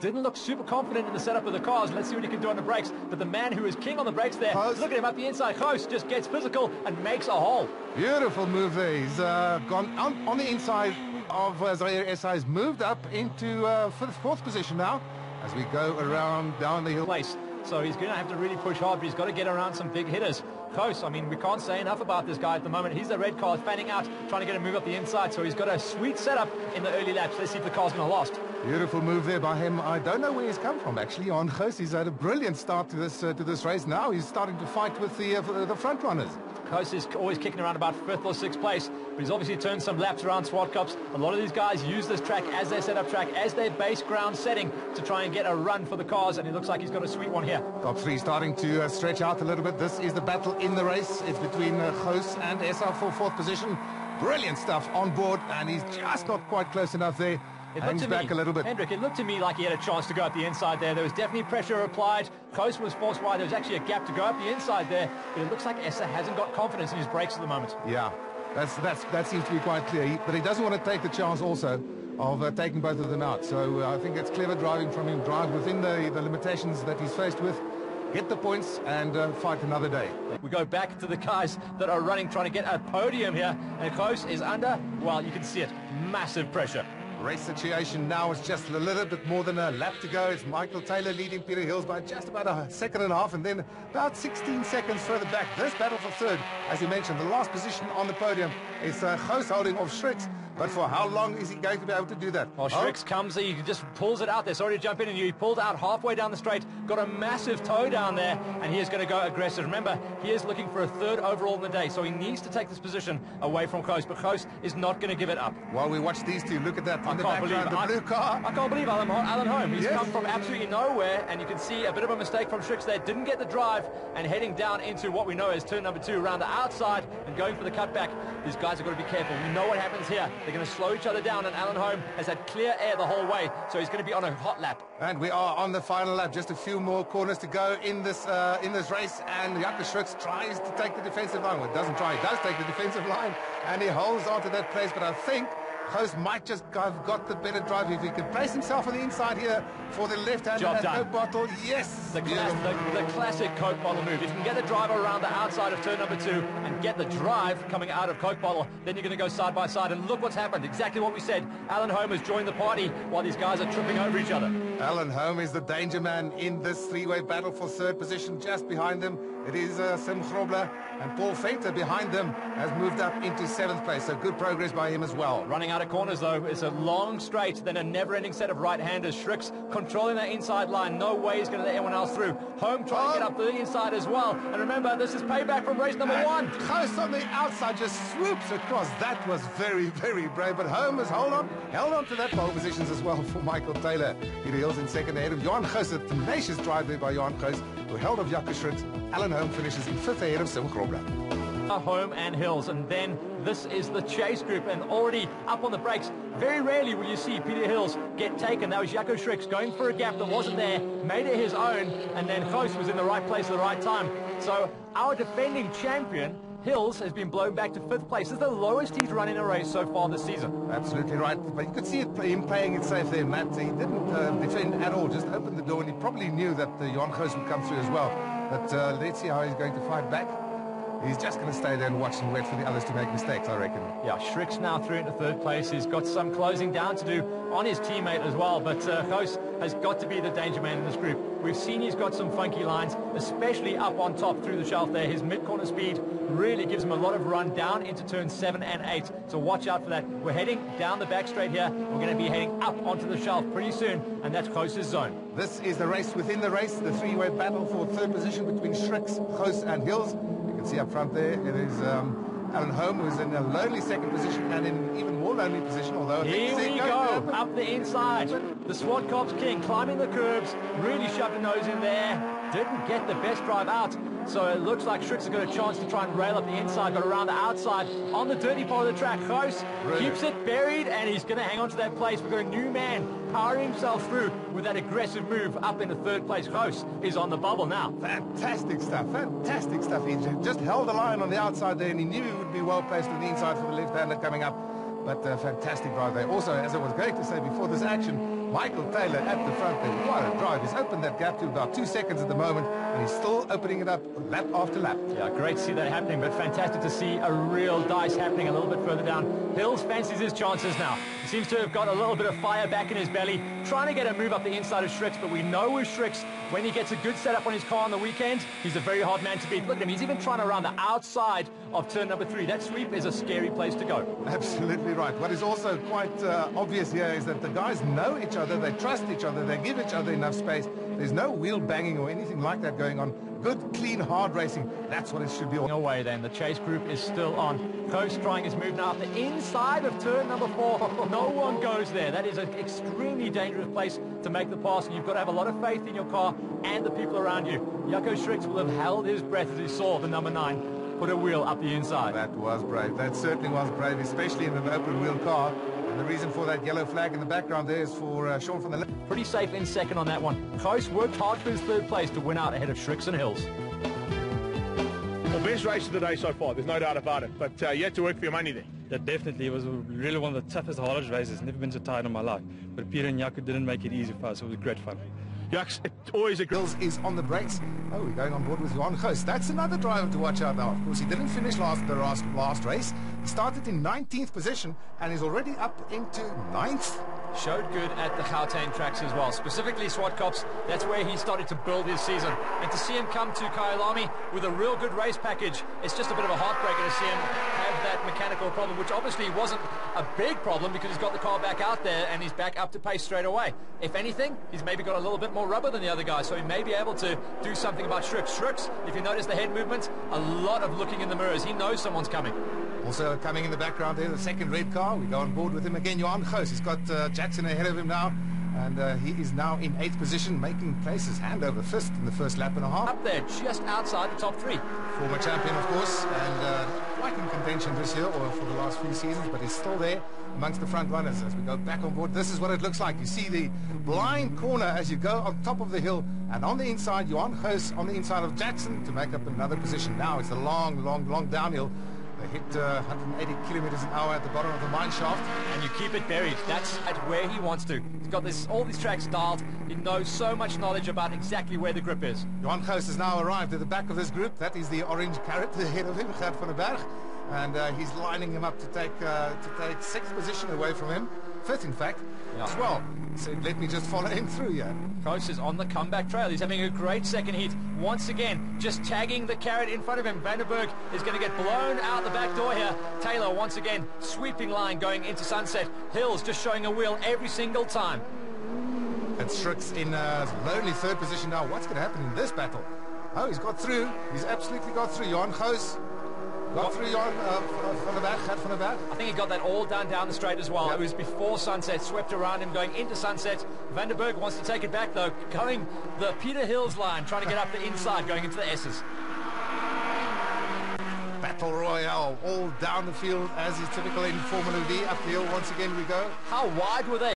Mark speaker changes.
Speaker 1: didn't look super confident in the setup of the cars. Let's see what he can do on the brakes. But the man who is king on the brakes there, look at him up the inside. Gouws just gets physical and makes a hole.
Speaker 2: Beautiful move there. He's gone on the inside of Zaire SI. He's moved up into for the fourth position now as we go around down the hill.
Speaker 1: So he's going to have to really push hard, but he's got to get around some big hitters. Gouws, I mean, we can't say enough about this guy at the moment. He's the red car fanning out, trying to get him move up the inside. So he's got a sweet setup in the early laps. Let's see if the car's going to last.
Speaker 2: Beautiful move there by him. I don't know where he's come from, actually. On Gouws, he's had a brilliant start to this race. Now he's starting to fight with the front runners.
Speaker 1: Gouws is always kicking around about 5th or 6th place, but he's obviously turned some laps around Swartkops. A lot of these guys use this track as their setup track, as their base ground setting to try and get a run for the cars, and it looks like he's got a sweet one here.
Speaker 2: Top 3 starting to stretch out a little bit. This is the battle in the race. It's between Gouws and SR for 4th position. Brilliant stuff on board, and he's just not quite close enough there. Hangs back a little bit.
Speaker 1: Hendrik, it looked to me like he had a chance to go up the inside there. There was definitely pressure applied. Gouws was forced wide. There was actually a gap to go up the inside there. But it looks like Essa hasn't got confidence in his brakes at the moment.
Speaker 2: Yeah, that seems to be quite clear. But he doesn't want to take the chance also of taking both of them out. So I think it's clever driving from him. Drive within the limitations that he's faced with. Get the points and fight another day.
Speaker 1: We go back to the guys that are running, trying to get a podium here. And Gouws is under, well, you can see it, massive pressure.
Speaker 2: Race situation now is just a little bit more than a lap to go. It's Michael Taylor leading Peter Hills by just about a second and a half, and then about 16 seconds further back. This battle for third, as you mentioned, the last position on the podium is Gouws holding off Schricks. But for how long is he going to be able to do that?
Speaker 1: Well, Schricks comes, he just pulls it out there. Sorry to jump in on you. He pulled out halfway down the straight, got a massive toe down there, and he is going to go aggressive. Remember, he is looking for a 3rd overall in the day, so he needs to take this position away from Gouws, but Gouws is not going to give it up.
Speaker 2: While we watch these two, look at that in the background, the blue car.
Speaker 1: I can't believe Alan Home. He's come from absolutely nowhere, and you can see a bit of a mistake from Schricks there. Didn't get the drive, and heading down into what we know is turn number 2 around the outside and going for the cutback. These guys have got to be careful. We know what happens here. They're going to slow each other down, and Alan Home has had clear air the whole way, so he's going to be on a hot lap.
Speaker 2: And we are on the final lap. Just a few more corners to go in this race, and Jaco Schricks tries to take the defensive line. Well, it doesn't try. He does take the defensive line, and he holds onto that place, but I think Gouws might just have got the better drive. If he could place himself on the inside here for the left-hand Coke bottle. Yes!
Speaker 1: The classic Coke bottle move. If you can get the driver around the outside of turn number 2 and get the drive coming out of Coke bottle, then you're going to go side by side. And look what's happened. Exactly what we said. Alan Home has joined the party while these guys are tripping over each other.
Speaker 2: Alan Home is the danger man in this 3-way battle for 3rd position. Just behind them, it is Sim Grobler, and Paul Venter behind them has moved up into 7th place. So good progress by him as well.
Speaker 1: Running out of corners, though, it's a long straight, then a never-ending set of right-handers. Schricks controlling that inside line. No way he's going to let anyone else through. Home trying to get up the inside as well. And remember, this is payback from race number 1.
Speaker 2: Gouws on the outside just swoops across. That was very, very brave. But Home has held on to that pole positions as well for Michael Taylor. Peter Hills in second ahead of Johan Gouws. A tenacious drive there by Johan Gouws, who held off Jaco Schricks. Alan Home finishes in 5th ahead of Sim Grobler.
Speaker 1: Home and Hills, and then this is the chase group, and already up on the brakes. Very rarely will you see Peter Hills get taken. That was Jaco Schricks going for a gap that wasn't there, made it his own, and then Gouws was in the right place at the right time. So our defending champion Hills has been blown back to 5th place. This is the lowest he's run in a race so far this season.
Speaker 2: Absolutely right. But you could see him playing it safe there, Matt. He didn't defend at all, just opened the door, and he probably knew that Johan Gouws would come through as well. But let's see how he's going to fight back. He's just going to stay there and watch and wait for the others to make mistakes, I reckon.
Speaker 1: Yeah, Schricks now through into 3rd place. He's got some closing down to do on his teammate as well, but Gouws has got to be the danger man in this group. We've seen he's got some funky lines, especially up on top through the shelf there. His mid-corner speed really gives him a lot of run down into turns 7 and 8, so watch out for that. We're heading down the back straight here. We're going to be heading up onto the shelf pretty soon, and that's Gouws' zone.
Speaker 2: This is the race within the race, the 3-way battle for 3rd position between Schricks, Gouws and Hills. See up front there, it is Alan Home, who's in a lonely 2nd position, and in an even more lonely position, although
Speaker 1: here we go, up the inside. The Swartkops king climbing the curbs, really shoved a nose in there, didn't get the best drive out. So it looks like Schricks has got a chance to try and rail up the inside, got around the outside on the dirty part of the track. Gouws keeps it buried, and he's going to hang on to that place. We've got a new man powering himself through with that aggressive move up into 3rd place. Gouws is on the bubble now.
Speaker 2: Fantastic stuff, fantastic stuff. He just held the line on the outside there, and he knew he would be well placed on the inside for the left-hander coming up. But fantastic drive there. Also, as I was going to say before this action, Michael Taylor at the front there. What a drive. He's opened that gap to about 2 seconds at the moment, and he's still opening it up lap after lap.
Speaker 1: Yeah, great to see that happening, but fantastic to see a real dice happening a little bit further down. Hills fancies his chances now. He seems to have got a little bit of fire back in his belly, trying to get a move up the inside of Schricks, but we know with Schricks, when he gets a good setup on his car on the weekend, he's a very hard man to beat. Look at him, he's even trying to run the outside of turn number 3. That sweep is a scary place to go.
Speaker 2: Absolutely right. What is also quite obvious here is that the guys know each other, they trust each other, they give each other enough space. There's no wheel banging or anything like that going on. Good, clean, hard racing. That's what it should be.
Speaker 1: Away then. The chase group is still on. Gouws trying his move now up the inside of turn number 4. No one goes there. That is an extremely dangerous place to make the pass, and you've got to have a lot of faith in your car and the people around you. Jaco Schricks will have held his breath as he saw the number 9 put a wheel up the inside.
Speaker 2: That was brave. That certainly was brave, especially in an open wheel car. And the reason for that yellow flag in the background there is for Sean from the left.
Speaker 1: Pretty safe in second on that one. Gouws worked hard for his third place to win out ahead of Schricks and Hills.
Speaker 3: The best race of the day so far, there's no doubt about it. But you had to work for your money there.
Speaker 4: Yeah, definitely. It was really one of the toughest, hardest races. Never been so tired in my life. But Peter and Jaco didn't make it easy for us. It was great fun.
Speaker 3: Yaks, it's always a
Speaker 2: Hills is on the brakes. Oh, we're going on board with Johan Gouws. That's another driver to watch out now. Of course, he didn't finish last race. He started in 19th position and is already up into 9th.
Speaker 1: Showed good at the Gauteng tracks as well, specifically Swartkops. That's where he started to build his season. And to see him come to Kyalami with a real good race package, it's just a bit of a heartbreaker to see him have that mechanical problem, which obviously wasn't a big problem because he's got the car back out there and he's back up to pace straight away. If anything, he's maybe got a little bit more rubber than the other guys, so he may be able to do something about Schricks. Schricks, if you notice the head movement, a lot of looking in the mirrors. He knows someone's coming.
Speaker 2: Also coming in the background there, the second red car. We go on board with him again, Johan Gouws. He's got Jackson ahead of him now, and he is now in 8th position, making places hand over fist in the first lap and a half.
Speaker 1: Up there, just outside the top 3.
Speaker 2: Former champion, of course, and quite in contention this year, or for the last few seasons, but he's still there amongst the front runners. As we go back on board, this is what it looks like. You see the blind corner as you go on top of the hill, and on the inside, Johan Gouws on the inside of Jackson to make up another position. Now it's a long downhill. They hit 180 kilometers an hour at the bottom of the mine shaft.
Speaker 1: And you keep it buried. That's at where he wants to. He's got all these tracks dialed. He knows so much knowledge about exactly where the grip is.
Speaker 2: Johan Gouws has now arrived at the back of this group. That is the orange carrot ahead of him, Gert van den Berg. And he's lining him up to take 6th position away from him. 5th, in fact, as well. So let me just follow him through here.
Speaker 1: Gouws is on the comeback trail. He's having a great second heat. Once again, just tagging the carrot in front of him. Van den Berg is going to get blown out the back door here. Taylor, once again, sweeping line going into sunset. Hills just showing a wheel every single time.
Speaker 2: And Schricks in lonely 3rd position now. What's going to happen in this battle? Oh, he's got through. He's absolutely got through. Johan Gouws got through Johan van den Berg.
Speaker 1: I think he got that all done down the straight as well. Yep. It was before sunset, swept around him going into sunset. Van den Berg wants to take it back though, going the Peter Hills line, trying to get up the inside, going into the S's.
Speaker 2: Battle Royale all down the field as is typical in Formula V. Up the hill once again we go.
Speaker 1: How wide were they?